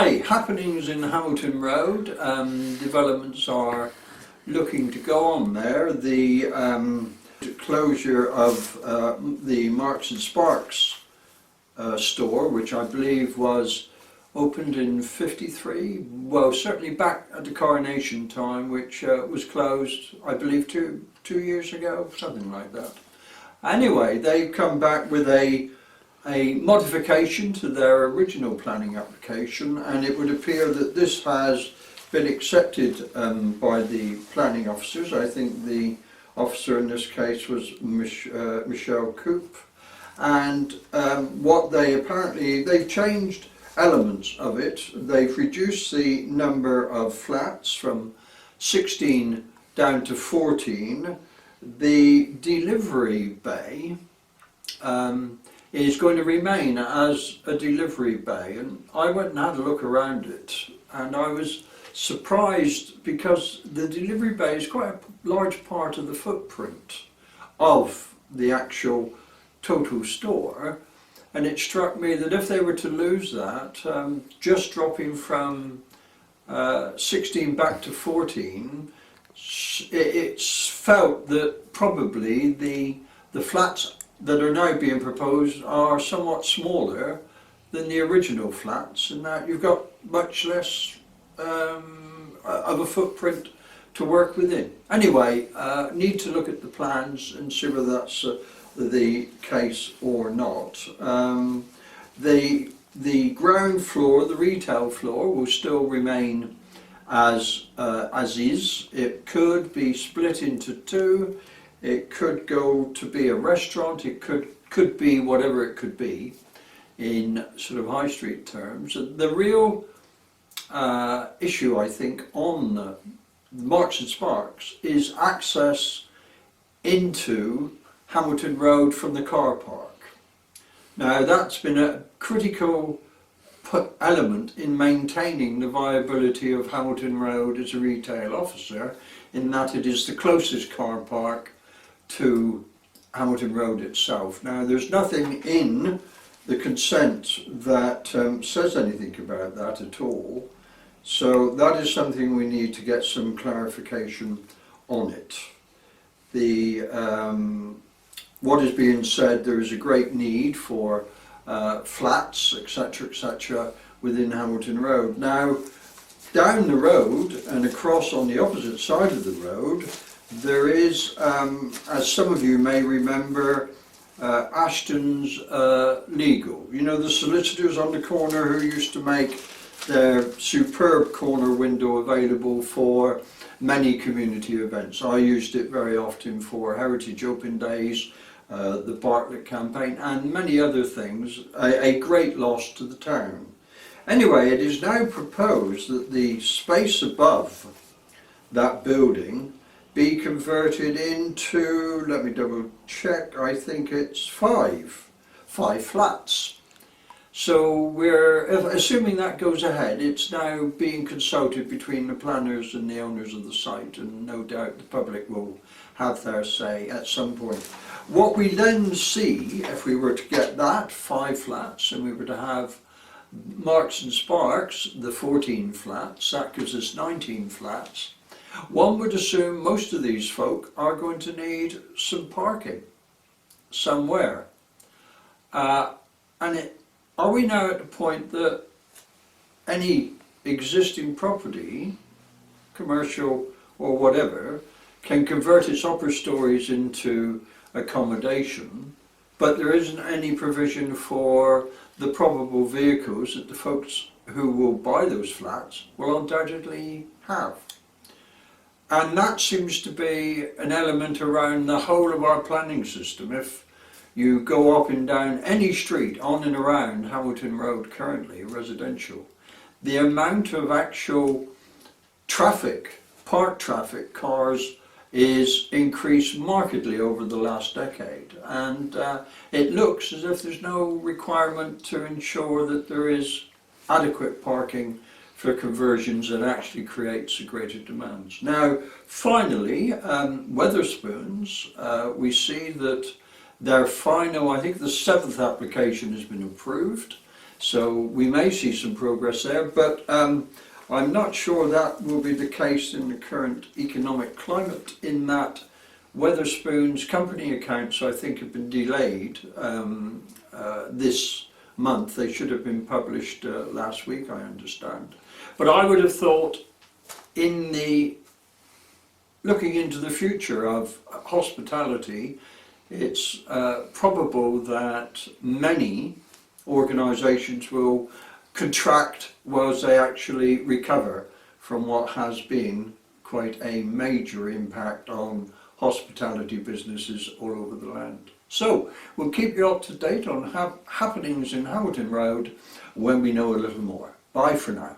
Okay, happenings in Hamilton Road. Developments are looking to go on there. The closure of the Marks and Sparks store, which I believe was opened in '53, well, certainly back at the coronation time, which was closed, I believe, two years ago, something like that. Anyway, they've come back with a modification to their original planning application, and it would appear that this has been accepted by the planning officers. I think the officer in this case was Michelle Coop, and what they've changed elements of it. They've reduced the number of flats from 16 down to 14. The delivery bay is going to remain as a delivery bay, and I went and had a look around it, and I was surprised because the delivery bay is quite a large part of the footprint of the actual total store, and it struck me that if they were to lose that, just dropping from 16 back to 14, it's felt that probably the flats that are now being proposed are somewhat smaller than the original flats, and that you've got much less of a footprint to work within. Anyway, need to look at the plans and see whether that's the case or not. The ground floor, the retail floor, will still remain as is. It could be split into two. It could go to be a restaurant. It could be whatever it could be in sort of high street terms. The real issue, I think, on Marks and Sparks is access into Hamilton Road from the car park. Now, that's been a critical element in maintaining the viability of Hamilton Road as a retail officer, in that it is the closest car park to Hamilton Road itself. Now, there's nothing in the consent that says anything about that at all, so that is something we need to get some clarification on it. What is being said, there is a great need for flats, etc., within Hamilton Road. Now, down the road and across on the opposite side of the road, there is, as some of you may remember, Ashton's Legal. You know, the solicitors on the corner who used to make their superb corner window available for many community events. I used it very often for Heritage Open Days, the Bartlett campaign, and many other things. A great loss to the town. Anyway, it is now proposed that the space above that building be converted into, let me double check, I think it's five flats. So we're, assuming that goes ahead, it's now being consulted between the planners and the owners of the site, and no doubt the public will have their say at some point. What we then see, if we were to get that 5 flats and we were to have Marks and Sparks, the 14 flats, that gives us 19 flats. One would assume most of these folk are going to need some parking somewhere. Are we now at the point that any existing property, commercial or whatever, can convert its upper stories into accommodation, but there isn't any provision for the probable vehicles that the folks who will buy those flats will undoubtedly have? And that seems to be an element around the whole of our planning system. If you go up and down any street on and around Hamilton Road currently, residential, the amount of actual traffic, park traffic, cars, is increased markedly over the last decade, and it looks as if there's no requirement to ensure that there is adequate parking for conversions that actually creates a greater demand. Now, finally, Wetherspoons, we see that their final, I think the 7th application has been approved. So we may see some progress there, but I'm not sure that will be the case in the current economic climate, in that Wetherspoon's company accounts, I think, have been delayed this month. They should have been published last week, I understand. But I would have thought, in the looking into the future of hospitality, it's probable that many organisations will contract whilst they actually recover from what has been quite a major impact on hospitality businesses all over the land. So we'll keep you up to date on happenings in Hamilton Road when we know a little more. Bye for now.